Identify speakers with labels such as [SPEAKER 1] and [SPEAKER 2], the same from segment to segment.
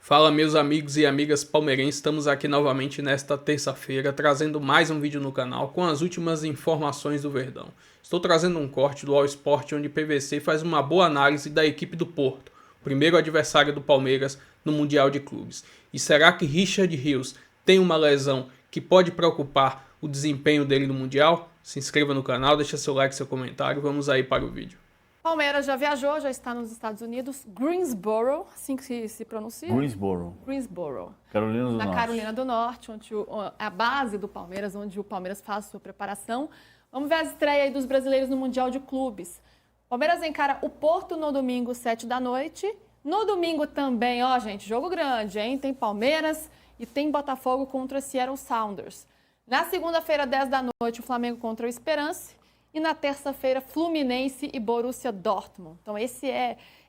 [SPEAKER 1] Fala, meus amigos e amigas palmeirenses, estamos aqui novamente nesta terça-feira trazendo mais um vídeo no canal com as últimas informações do Verdão. Estou trazendo um corte do All Sport onde PVC faz uma boa análise da equipe do Porto, o primeiro adversário do Palmeiras no Mundial de Clubes. E será que Richard Rios tem uma lesão que pode preocupar o desempenho dele no Mundial? Se inscreva no canal, deixa seu like, seu comentário, vamos aí para o vídeo.
[SPEAKER 2] Palmeiras já viajou, já está nos Estados Unidos, Greensboro, assim que se pronuncia?
[SPEAKER 3] Greensboro. Carolina do Norte.
[SPEAKER 2] Na Carolina do Norte, onde a base do Palmeiras, onde o Palmeiras faz sua preparação. Vamos ver a estreia aí dos brasileiros no Mundial de Clubes. Palmeiras encara o Porto no domingo, 7 da noite. No domingo também, ó, gente, jogo grande, hein? Tem Palmeiras e tem Botafogo contra Seattle Sounders. Na segunda-feira, 10 da noite, o Flamengo contra o Esperance. E na terça-feira, Fluminense e Borussia Dortmund. Então,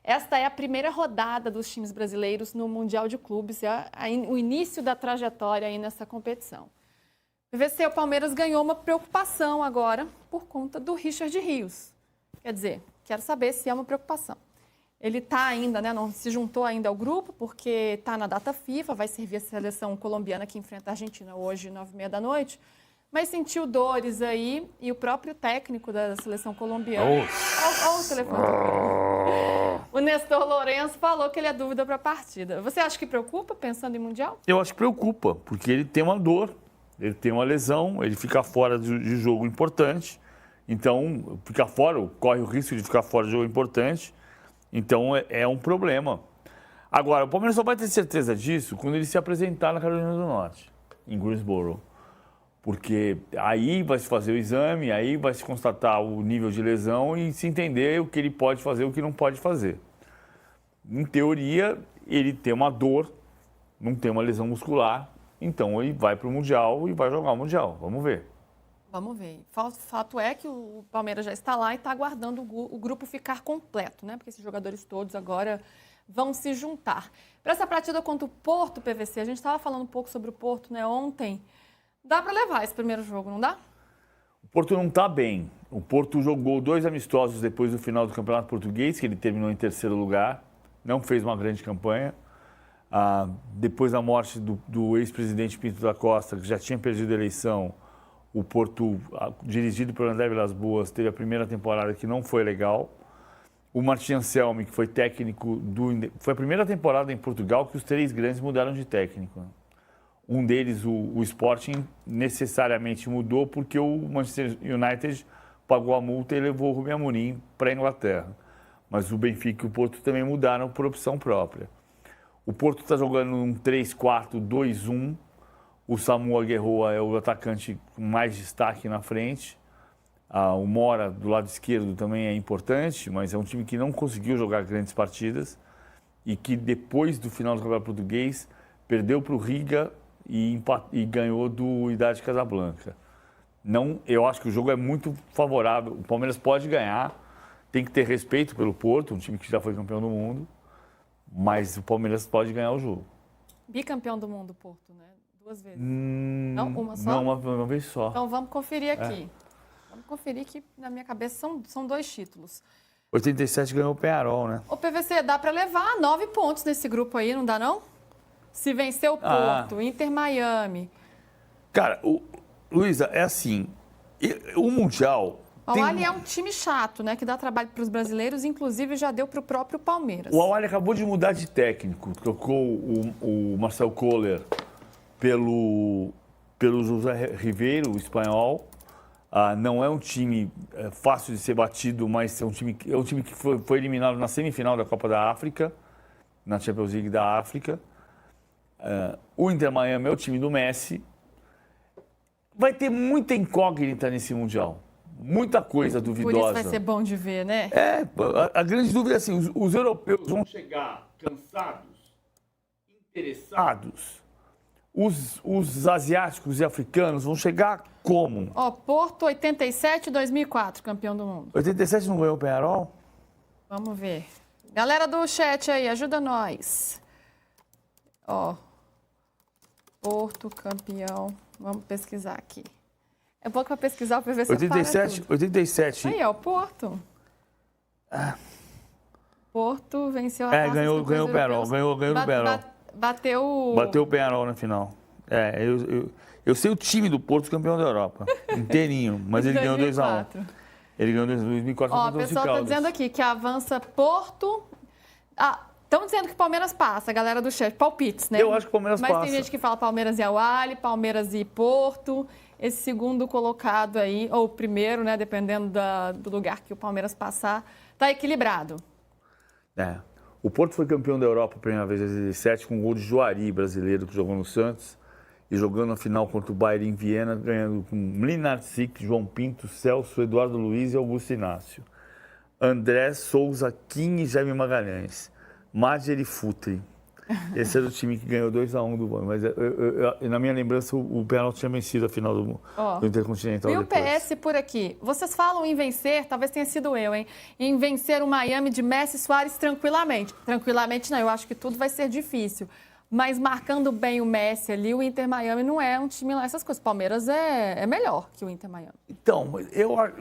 [SPEAKER 2] esta é a primeira rodada dos times brasileiros no Mundial de Clubes, o início da trajetória aí nessa competição. PVC, o Palmeiras ganhou uma preocupação agora por conta do Richard Rios. Quer dizer, quero saber se é uma preocupação. Ele está ainda, né, não se juntou ainda ao grupo, porque está na data FIFA, vai servir a seleção colombiana que enfrenta a Argentina hoje, 9h30 da noite. Mas sentiu dores aí e o próprio técnico da seleção colombiana. Olha o telefone. O Nestor Lourenço falou que ele é dúvida para a partida. Você acha que preocupa pensando em Mundial?
[SPEAKER 3] Eu acho que preocupa, porque ele tem uma dor, ele tem uma lesão, ele fica fora de jogo importante. Então, fica fora, corre o risco de ficar fora de jogo importante. Então, é um problema. Agora, o Palmeiras só vai ter certeza disso quando ele se apresentar na Carolina do Norte, em Greensboro. Porque aí vai se fazer o exame, aí vai se constatar o nível de lesão e se entender o que ele pode fazer e o que não pode fazer. Em teoria, ele tem uma dor, não tem uma lesão muscular, então ele vai para o Mundial e vai jogar o Mundial. Vamos ver.
[SPEAKER 2] Vamos ver. Fato é que o Palmeiras já está lá e está aguardando o grupo ficar completo, né? Porque esses jogadores todos agora vão se juntar. Para essa partida contra o Porto, PVC, a gente estava falando um pouco sobre o Porto, né, ontem. Dá para levar esse primeiro jogo, não dá?
[SPEAKER 3] O Porto não está bem. O Porto jogou 2 amistosos depois do final do Campeonato Português, que ele terminou em terceiro lugar. Não fez uma grande campanha. Depois da morte do ex-presidente Pinto da Costa, que já tinha perdido a eleição, o Porto, dirigido por André Vilas-Boas, teve a primeira temporada que não foi legal. O Martin Anselmi, que foi técnico foi a primeira temporada em Portugal que os 3 grandes mudaram de técnico. Um deles, o Sporting, necessariamente mudou porque o Manchester United pagou a multa e levou o Rubem Amorim para a Inglaterra. Mas o Benfica e o Porto também mudaram por opção própria. O Porto está jogando um 3-4-2-1. O Samu Aguerroa é o atacante com mais destaque na frente. O Mora, do lado esquerdo, também é importante, mas é um time que não conseguiu jogar grandes partidas e que, depois do final do Campeonato Português, perdeu para o Riga e ganhou do Wydad Casablanca. Eu acho que o jogo é muito favorável. O Palmeiras pode ganhar, tem que ter respeito pelo Porto, um time que já foi campeão do mundo, mas o Palmeiras pode ganhar o jogo.
[SPEAKER 2] Bicampeão do mundo, Porto, né? 2 vezes. Não, uma só?
[SPEAKER 3] Não, uma vez só.
[SPEAKER 2] Então vamos conferir aqui. Vamos conferir que na minha cabeça são 2 títulos.
[SPEAKER 3] 87 ganhou o Peñarol, né?
[SPEAKER 2] O PVC, dá para levar 9 pontos nesse grupo aí, não dá não? Se vencer o Porto, Inter Miami.
[SPEAKER 3] Cara, Luísa, é assim, o Mundial...
[SPEAKER 2] O Al-Ahly é um time chato, né? Que dá trabalho para os brasileiros, inclusive já deu para o próprio Palmeiras.
[SPEAKER 3] O Al-Ahly acabou de mudar de técnico, trocou o Marcel Koller pelo José Ribeiro, o espanhol. Não é um time fácil de ser batido, mas é um time que foi eliminado na semifinal da Copa da África, na Champions League da África. O Inter Miami é o time do Messi. Vai ter muita incógnita nesse Mundial. Muita coisa duvidosa.
[SPEAKER 2] Por isso vai ser bom de ver, né?
[SPEAKER 3] A grande dúvida é assim, os europeus vão chegar cansados, interessados. Os asiáticos e africanos vão chegar como?
[SPEAKER 2] Porto 87 e 2004, campeão do mundo.
[SPEAKER 3] 87 não ganhou o Peñarol?
[SPEAKER 2] Vamos ver. Galera do chat aí, ajuda nós. Porto, campeão. Vamos pesquisar aqui. É bom que vai pesquisar para ver se
[SPEAKER 3] 87.
[SPEAKER 2] Aí, o Porto. Porto venceu a taça.
[SPEAKER 3] Ganhou o Peñarol. Ganhou do Peñarol.
[SPEAKER 2] Bateu
[SPEAKER 3] o Peñarol na final. Eu sei o time do Porto campeão da Europa, inteirinho, mas ele ganhou 2-1. Ele ganhou em 2004
[SPEAKER 2] contra o Caldas. O pessoal está dizendo aqui que avança Porto... Estão dizendo que o Palmeiras passa, a galera do chat. Palpites, né?
[SPEAKER 3] Eu acho que o Palmeiras passa.
[SPEAKER 2] Mas tem gente que fala Palmeiras e Al-Ahly, Palmeiras e Porto. Esse segundo colocado aí, ou o primeiro, né? Dependendo do lugar que o Palmeiras passar, está equilibrado.
[SPEAKER 3] O Porto foi campeão da Europa a primeira vez em 2017 com um gol de Juari, brasileiro, que jogou no Santos. E jogando a final contra o Bayern em Viena, ganhando com Mlinar Sik, João Pinto, Celso, Eduardo Luiz e Augusto Inácio. André, Souza, Kim e Jaime Magalhães. Madjer e Futri. Esse era o time que ganhou 2-1 do Bayern. Mas na minha lembrança, o Peñarol tinha vencido a final do Intercontinental.
[SPEAKER 2] E o PS por aqui. Vocês falam em vencer, talvez tenha sido eu, hein? Em vencer o Miami de Messi e Suárez tranquilamente. Tranquilamente não, eu acho que tudo vai ser difícil. Mas marcando bem o Messi ali, o Inter Miami não é um time lá, essas coisas. O Palmeiras é melhor que o Inter Miami. Então,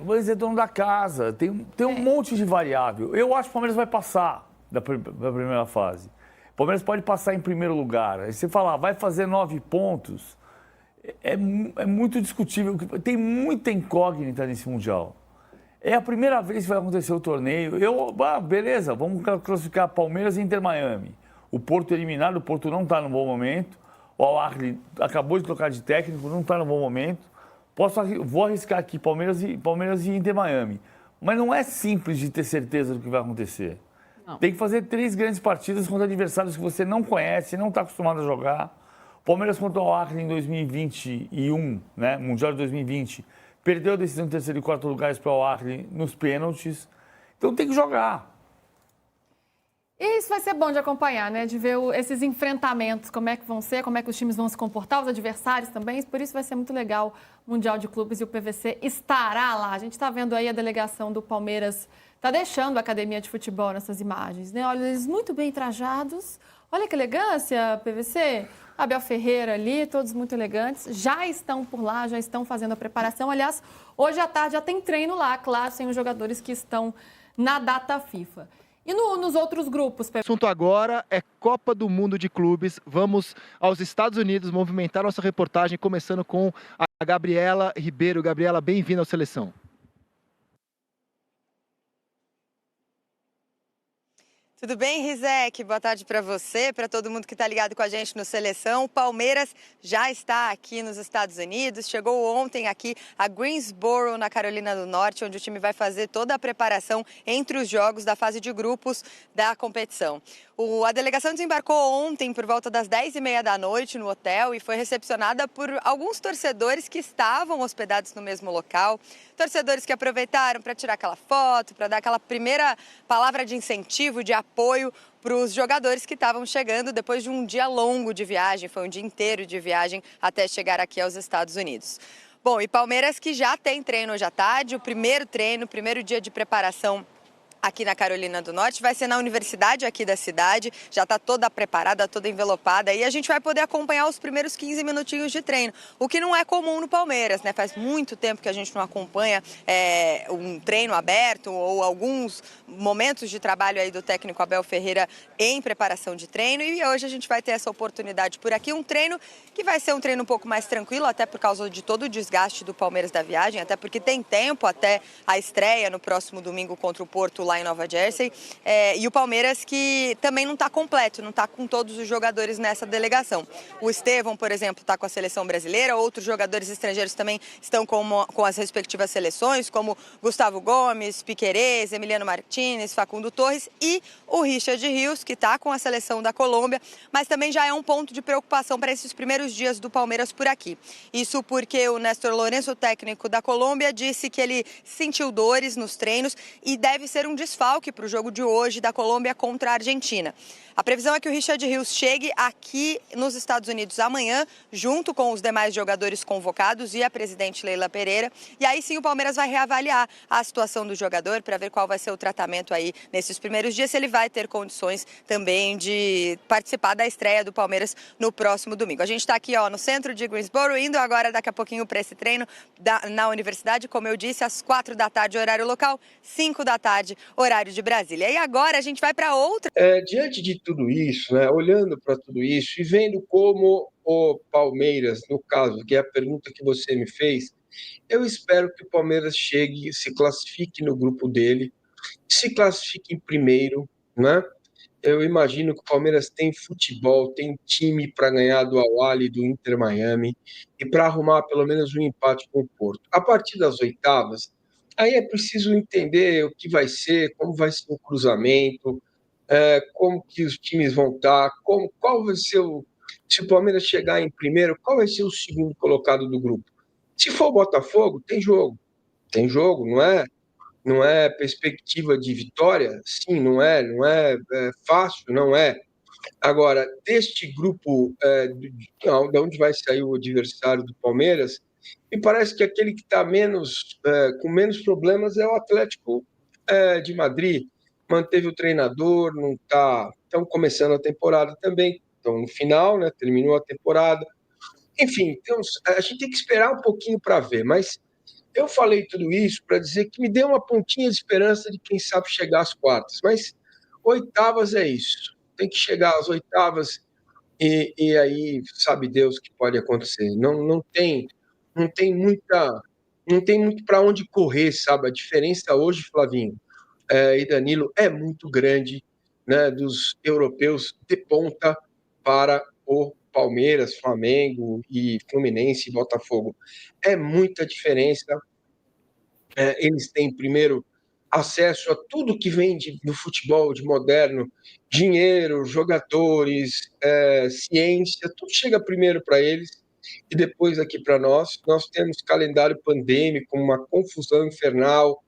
[SPEAKER 3] mas é dono da casa, tem um monte de variável. Eu acho que o Palmeiras vai passar da primeira fase. O Palmeiras pode passar em primeiro lugar. Aí você fala, vai fazer 9 pontos, é muito discutível. Tem muita incógnita nesse Mundial. É a primeira vez que vai acontecer o torneio. Beleza, vamos classificar Palmeiras e Inter Miami. O Porto eliminado, o Porto não está no bom momento. O Al-Ahly acabou de trocar de técnico, não está no bom momento. Vou arriscar aqui Palmeiras e Inter Miami. Mas não é simples de ter certeza do que vai acontecer. Não. Tem que fazer 3 grandes partidas contra adversários que você não conhece, não está acostumado a jogar. O Palmeiras contra o Al-Ahly em 2021, né? Mundial de 2020, perdeu a decisão de terceiro e quarto lugares para o Al-Ahly nos pênaltis. Então tem que jogar.
[SPEAKER 2] E isso vai ser bom de acompanhar, né? De ver esses enfrentamentos, como é que vão ser, como é que os times vão se comportar, os adversários também. Por isso vai ser muito legal o Mundial de Clubes e o PVC estará lá. A gente está vendo aí a delegação do Palmeiras, está deixando a academia de futebol nessas imagens, né? Olha, eles muito bem trajados. Olha que elegância, PVC. Abel Ferreira ali, todos muito elegantes. Já estão por lá, já estão fazendo a preparação. Aliás, hoje à tarde já tem treino lá, claro, sem os jogadores que estão na data FIFA. E nos outros grupos?
[SPEAKER 4] O assunto agora é Copa do Mundo de Clubes. Vamos aos Estados Unidos movimentar nossa reportagem, começando com a Gabriela Ribeiro. Gabriela, bem-vinda ao Seleção.
[SPEAKER 5] Tudo bem, Rizek? Boa tarde para você, para todo mundo que está ligado com a gente no Seleção. O Palmeiras já está aqui nos Estados Unidos, chegou ontem aqui a Greensboro, na Carolina do Norte, onde o time vai fazer toda a preparação entre os jogos da fase de grupos da competição. A delegação desembarcou ontem por volta das 10h30 da noite no hotel e foi recepcionada por alguns torcedores que estavam hospedados no mesmo local. Torcedores que aproveitaram para tirar aquela foto, para dar aquela primeira palavra de incentivo, de apoio para os jogadores que estavam chegando depois de um dia longo de viagem, foi um dia inteiro de viagem até chegar aqui aos Estados Unidos. Bom, e Palmeiras que já tem treino hoje à tarde, o primeiro treino, o primeiro dia de preparação aqui na Carolina do Norte, vai ser na universidade aqui da cidade, já está toda preparada, toda envelopada e a gente vai poder acompanhar os primeiros 15 minutinhos de treino, o que não é comum no Palmeiras, né? Faz muito tempo que a gente não acompanha um treino aberto ou alguns momentos de trabalho aí do técnico Abel Ferreira em preparação de treino e hoje a gente vai ter essa oportunidade por aqui, um treino que vai ser um treino um pouco mais tranquilo, até por causa de todo o desgaste do Palmeiras da viagem, até porque tem tempo até a estreia no próximo domingo contra o Porto lá em Nova Jersey, e o Palmeiras que também não está completo, não está com todos os jogadores nessa delegação. O Estevão, por exemplo, está com a seleção brasileira, outros jogadores estrangeiros também estão com as respectivas seleções, como Gustavo Gomes, Piquerez, Emiliano Martínez, Facundo Torres e o Richard Rios, que está com a seleção da Colômbia, mas também já é um ponto de preocupação para esses primeiros dias do Palmeiras por aqui. Isso porque o Néstor Lourenço, o técnico da Colômbia, disse que ele sentiu dores nos treinos e deve ser um desfalque para o jogo de hoje da Colômbia contra a Argentina. A previsão é que o Richard Rios chegue aqui nos Estados Unidos amanhã, junto com os demais jogadores convocados e a presidente Leila Pereira. E aí sim o Palmeiras vai reavaliar a situação do jogador para ver qual vai ser o tratamento aí nesses primeiros dias, se ele vai ter condições também de participar da estreia do Palmeiras no próximo domingo. A gente está aqui no centro de Greensboro, indo agora daqui a pouquinho para esse treino na universidade, como eu disse, às 4 da tarde, horário local, 5 da tarde, horário de Brasília. E agora a gente vai para outra.
[SPEAKER 6] Diante de tudo isso, né, olhando para tudo isso e vendo como o Palmeiras, no caso, que é a pergunta que você me fez, eu espero que o Palmeiras chegue, se classifique no grupo dele, se classifique em primeiro, né? Eu imagino que o Palmeiras tem futebol, tem time para ganhar do Al-Ahly, do Inter Miami e para arrumar pelo menos um empate com o Porto. A partir das oitavas, aí é preciso entender o que vai ser, como vai ser o cruzamento, como que os times vão estar, qual vai ser se o Palmeiras chegar em primeiro, qual vai ser o segundo colocado do grupo. Se for o Botafogo, tem jogo, não é perspectiva de vitória, sim, não é fácil, não é. Agora, deste grupo, de onde vai sair o adversário do Palmeiras, me parece que aquele que está com menos problemas é o Atlético de Madrid. Manteve o treinador, não está. Estão começando a temporada também, estão no final, né? Terminou a temporada. Enfim, então, a gente tem que esperar um pouquinho para ver, mas eu falei tudo isso para dizer que me deu uma pontinha de esperança de quem sabe chegar às quartas, mas oitavas é isso. Tem que chegar às oitavas e aí sabe Deus o que pode acontecer. Não tem muito para onde correr, sabe? A diferença hoje, Flavinho e Danilo, é muito grande, né, dos europeus de ponta para o Palmeiras, Flamengo e Fluminense e Botafogo. É muita diferença. Eles têm, primeiro, acesso a tudo que vem do futebol de moderno, dinheiro, jogadores, ciência, tudo chega primeiro para eles e depois aqui para nós. Nós temos calendário pandêmico, uma confusão infernal,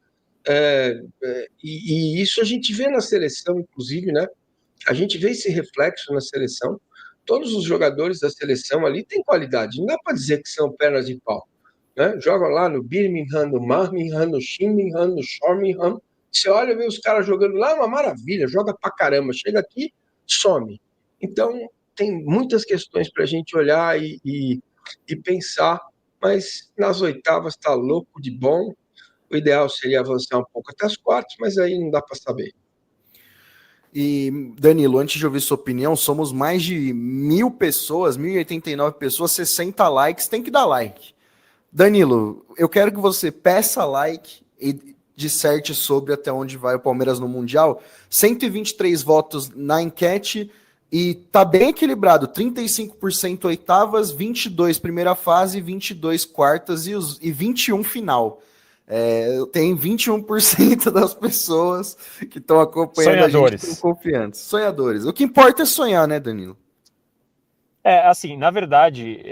[SPEAKER 6] e isso a gente vê na seleção, inclusive, né? A gente vê esse reflexo na seleção. Todos os jogadores da seleção ali têm qualidade. Não dá para dizer que são pernas de pau, né? Joga lá no Birmingham, no Birmingham, no Birmingham, no Birmingham. Você olha e vê os caras jogando lá, é uma maravilha, joga pra caramba. Chega aqui, some. Então, tem muitas questões para a gente olhar e pensar, mas nas oitavas está louco de bom. O ideal seria avançar um pouco até as quartas, mas aí não dá para saber.
[SPEAKER 7] E, Danilo, antes de ouvir sua opinião, somos mais de 1.000 pessoas, 1.089 pessoas, 60 likes, tem que dar like. Danilo, eu quero que você peça like e disserte sobre até onde vai o Palmeiras no Mundial. 123 votos na enquete e tá bem equilibrado, 35% oitavas, 22 primeira fase, 22 quartas e 21 final. Tem 21% das pessoas que estão acompanhando
[SPEAKER 8] Sonhadores.
[SPEAKER 7] A gente com confiança. Sonhadores. O que importa é sonhar, né, Danilo?
[SPEAKER 8] Assim, na verdade,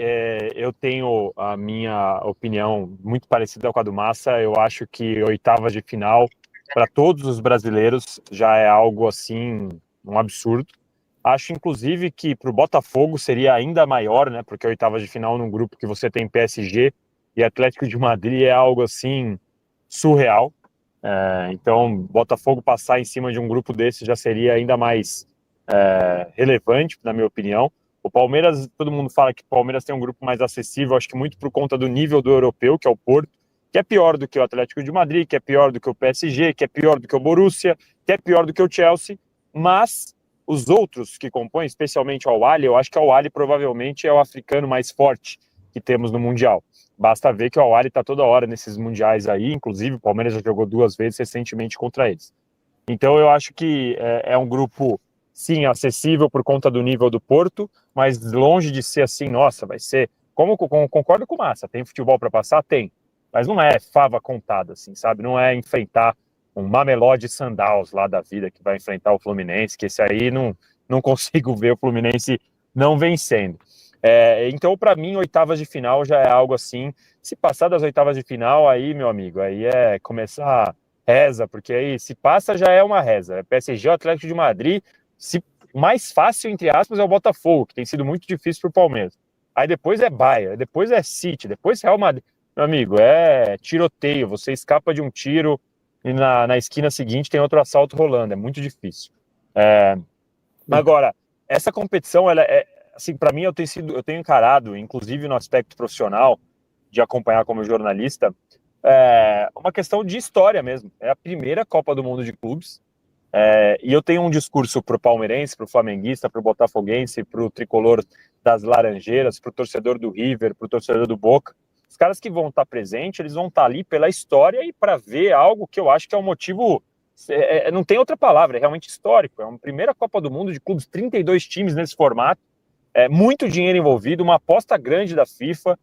[SPEAKER 8] eu tenho a minha opinião muito parecida com a do Massa. Eu acho que oitavas de final, para todos os brasileiros, já é algo, assim, um absurdo. Acho, inclusive, que para o Botafogo seria ainda maior, né? Porque oitavas de final num grupo que você tem PSG e Atlético de Madrid é algo, assim, surreal. Então, Botafogo passar em cima de um grupo desse já seria ainda mais relevante, na minha opinião. O Palmeiras, todo mundo fala que o Palmeiras tem um grupo mais acessível, acho que muito por conta do nível do europeu, que é o Porto, que é pior do que o Atlético de Madrid, que é pior do que o PSG, que é pior do que o Borussia, que é pior do que o Chelsea, mas os outros que compõem, especialmente o Al-Ahly, eu acho que o Al-Ahly provavelmente é o africano mais forte que temos no Mundial. Basta ver que o Al-Ahly está toda hora nesses mundiais aí, inclusive o Palmeiras já jogou 2 vezes recentemente contra eles. Então eu acho que é um grupo, sim, acessível por conta do nível do Porto, mas longe de ser assim, nossa, vai ser... Concordo com o Massa, tem futebol para passar? Tem. Mas não é fava contada, assim, sabe? Não é enfrentar um Mamelodi Sundowns lá da vida que vai enfrentar o Fluminense, que esse aí não consigo ver o Fluminense não vencendo. Então, para mim, oitavas de final já é algo assim. Se passar das oitavas de final, aí, meu amigo, aí é começar reza, porque aí se passa já é uma reza. PSG, Atlético de Madrid, mais fácil, entre aspas, é o Botafogo, que tem sido muito difícil para o Palmeiras. Aí depois é Bayern, depois é City, depois Real Madrid. Meu amigo, é tiroteio, você escapa de um tiro e na esquina seguinte tem outro assalto rolando, é muito difícil. Agora, essa competição, ela assim, para mim, eu tenho encarado, inclusive no aspecto profissional, de acompanhar como jornalista, uma questão de história mesmo. É a primeira Copa do Mundo de clubes. E eu tenho um discurso pro palmeirense, pro flamenguista, pro botafoguense, pro tricolor das Laranjeiras, pro torcedor do River, pro torcedor do Boca. Os caras que vão estar presentes, eles vão estar ali pela história e para ver algo que eu acho que é um motivo... não tem outra palavra, é realmente histórico. É uma primeira Copa do Mundo de clubes, 32 times nesse formato, muito dinheiro envolvido, uma aposta grande da FIFA,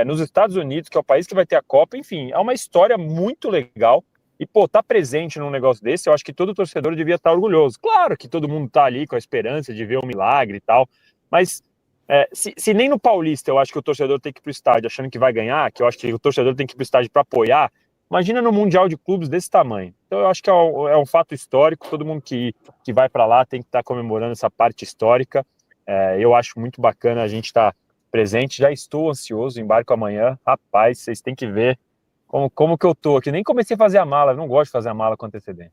[SPEAKER 8] nos Estados Unidos, que é o país que vai ter a Copa. Enfim, é uma história muito legal. E, tá presente num negócio desse, eu acho que todo torcedor devia estar orgulhoso. Claro que todo mundo tá ali com a esperança de ver um milagre e tal, mas se nem no Paulista eu acho que o torcedor tem que ir pro estádio achando que vai ganhar, que eu acho que o torcedor tem que ir pro estádio para apoiar, imagina no Mundial de Clubes desse tamanho. Então eu acho que é um fato histórico, todo mundo que vai para lá tem que estar comemorando essa parte histórica. Eu acho muito bacana a gente estar presente, já estou ansioso, embarco amanhã. Rapaz, vocês têm que ver como que eu tô aqui. Nem comecei a fazer a mala, eu não gosto de fazer a mala com antecedência.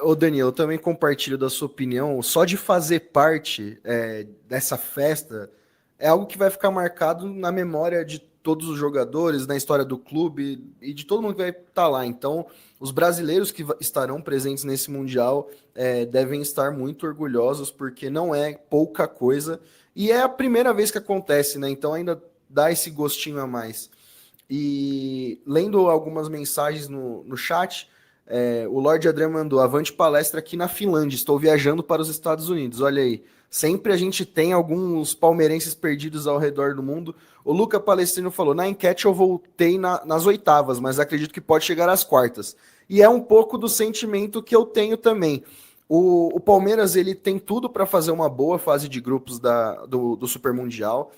[SPEAKER 7] Ô Daniel, eu também compartilho da sua opinião. Só de fazer parte dessa festa é algo que vai ficar marcado na memória de todos os jogadores, na história do clube e de todo mundo que vai estar lá. Então, os brasileiros que estarão presentes nesse Mundial devem estar muito orgulhosos, porque não é pouca coisa. E é a primeira vez que acontece, né? Então ainda dá esse gostinho a mais. E lendo algumas mensagens no chat, o Lorde Adriano mandou: avante palestra aqui na Finlândia, estou viajando para os Estados Unidos. Olha aí, sempre a gente tem alguns palmeirenses perdidos ao redor do mundo. O Luca Palestrino falou: na enquete eu voltei nas oitavas, mas acredito que pode chegar às quartas. E é um pouco do sentimento que eu tenho também. O Palmeiras, ele tem tudo para fazer uma boa fase de grupos do Super Mundial.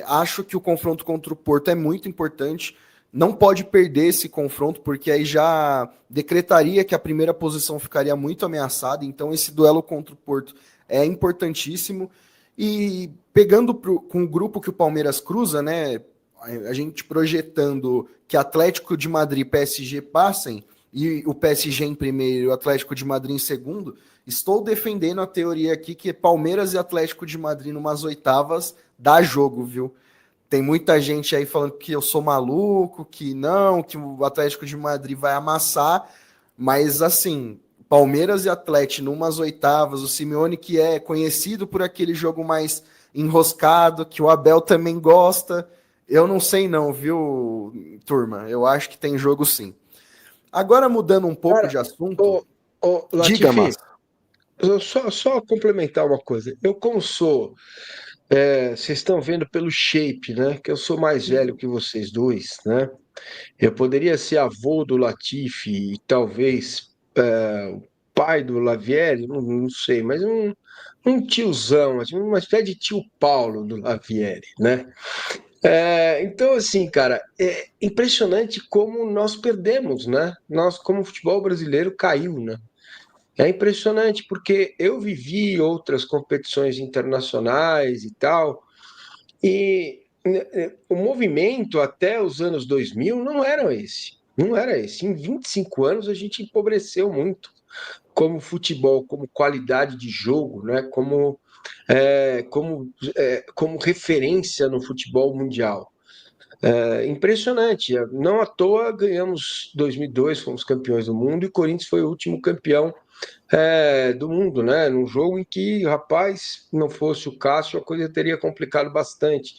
[SPEAKER 7] Acho que o confronto contra o Porto é muito importante. Não pode perder esse confronto, porque aí já decretaria que a primeira posição ficaria muito ameaçada. Então esse duelo contra o Porto é importantíssimo. E pegando com o grupo que o Palmeiras cruza, né, a gente projetando que Atlético de Madrid e PSG passem, e o PSG em primeiro e o Atlético de Madrid em segundo, estou defendendo a teoria aqui que Palmeiras e Atlético de Madrid numas oitavas dá jogo, viu? Tem muita gente aí falando que eu sou maluco, que o Atlético de Madrid vai amassar, mas assim, Palmeiras e Atlético numas oitavas, o Simeone, que é conhecido por aquele jogo mais enroscado, que o Abel também gosta, eu não sei não, viu, turma? Eu acho que tem jogo sim. Agora, mudando um pouco de assunto...
[SPEAKER 6] Latifi,
[SPEAKER 7] diga, Márcio.
[SPEAKER 6] Só complementar uma coisa. Eu, como sou... vocês estão vendo pelo shape, né? Que eu sou mais velho que vocês dois, né? Eu poderia ser avô do Latifi e talvez o pai do Lavieri, não sei, mas um tiozão, assim, uma espécie de tio Paulo do Lavieri, né? Então, assim, cara, é impressionante como nós perdemos, né? Como o futebol brasileiro caiu, né? É impressionante porque eu vivi outras competições internacionais e tal, e o movimento até os anos 2000 não era esse. Não era esse. Em 25 anos a gente empobreceu muito como futebol, como qualidade de jogo, né? Como referência no futebol mundial. Impressionante. Não à toa ganhamos 2002, fomos campeões do mundo, e o Corinthians foi o último campeão do mundo, né? Num jogo em que, rapaz, não fosse o Cássio, a coisa teria complicado bastante.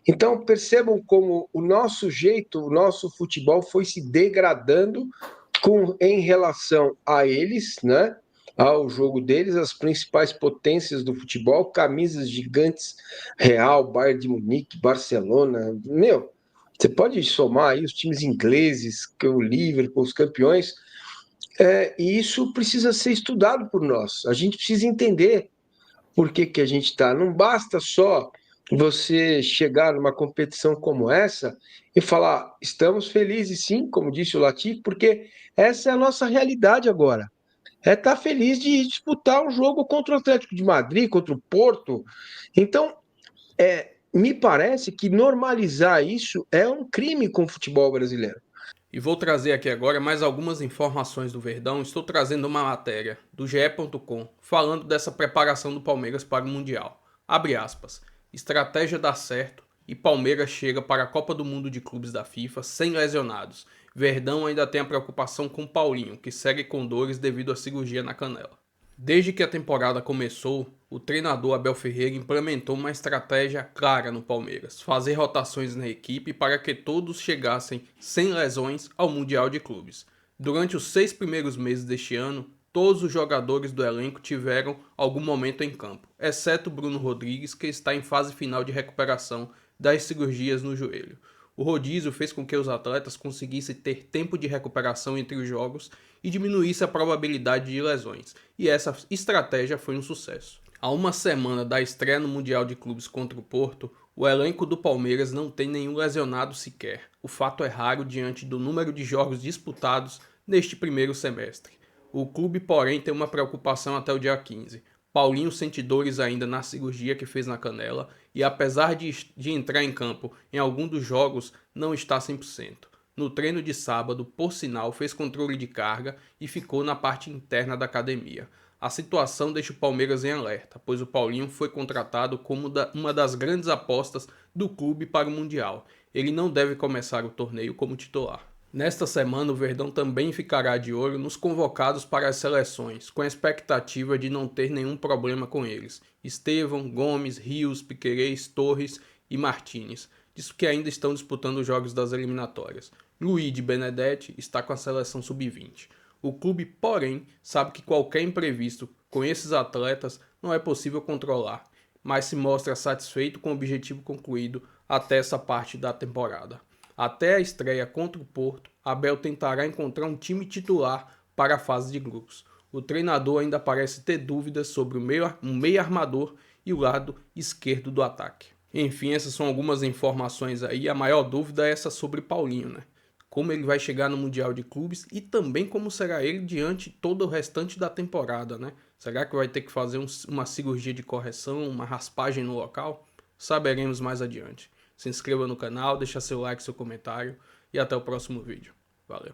[SPEAKER 6] Então, percebam como o nosso jeito, o nosso futebol foi se degradando em relação a eles, né? Ao jogo deles, as principais potências do futebol, camisas gigantes, Real, Bayern de Munique, Barcelona, você pode somar aí os times ingleses, o Liverpool, os campeões, e isso precisa ser estudado por nós. A gente precisa entender por que a gente está. Não basta só você chegar numa competição como essa e falar, estamos felizes sim, como disse o Latifi, porque essa é a nossa realidade agora. Estar feliz de disputar um jogo contra o Atlético de Madrid, contra o Porto. Então, me parece que normalizar isso é um crime com o futebol brasileiro.
[SPEAKER 1] E vou trazer aqui agora mais algumas informações do Verdão. Estou trazendo uma matéria do ge.com falando dessa preparação do Palmeiras para o Mundial. Abre aspas. Estratégia dá certo, E Palmeiras chega para a Copa do Mundo de Clubes da FIFA sem lesionados. Verdão ainda tem a preocupação com Paulinho, que segue com dores devido à cirurgia na canela. Desde que a temporada começou, o treinador Abel Ferreira implementou uma estratégia clara no Palmeiras, fazer rotações na equipe para que todos chegassem sem lesões ao Mundial de Clubes. Durante os 6 primeiros meses deste ano, todos os jogadores do elenco tiveram algum momento em campo, exceto Bruno Rodrigues, que está em fase final de recuperação das cirurgias no joelho. O rodízio fez com que os atletas conseguissem ter tempo de recuperação entre os jogos e diminuísse a probabilidade de lesões, e essa estratégia foi um sucesso. Há uma semana da estreia no Mundial de Clubes contra o Porto, o elenco do Palmeiras não tem nenhum lesionado sequer. O fato é raro diante do número de jogos disputados neste primeiro semestre. O clube, porém, tem uma preocupação até o dia 15. Paulinho sente dores ainda na cirurgia que fez na canela e, apesar de entrar em campo em algum dos jogos, não está 100%. No treino de sábado, por sinal, fez controle de carga e ficou na parte interna da academia. A situação deixa o Palmeiras em alerta, pois o Paulinho foi contratado como uma das grandes apostas do clube para o Mundial. Ele não deve começar o torneio como titular. Nesta semana, o Verdão também ficará de olho nos convocados para as seleções, com a expectativa de não ter nenhum problema com eles. Estevão, Gomes, Rios, Piquerez, Torres e Martínez, diz que ainda estão disputando os jogos das eliminatórias. Luiz Benedetti está com a seleção sub-20. O clube, porém, sabe que qualquer imprevisto com esses atletas não é possível controlar, mas se mostra satisfeito com o objetivo concluído até essa parte da temporada. Até a estreia contra o Porto, Abel tentará encontrar um time titular para a fase de grupos. O treinador ainda parece ter dúvidas sobre um meio armador e o lado esquerdo do ataque. Enfim, essas são algumas informações aí. A maior dúvida é essa sobre Paulinho, né? Como ele vai chegar no Mundial de Clubes e também como será ele diante todo o restante da temporada, né? Será que vai ter que fazer uma cirurgia de correção, uma raspagem no local? Saberemos mais adiante. Se inscreva no canal, deixa seu like, seu comentário e até o próximo vídeo. Valeu!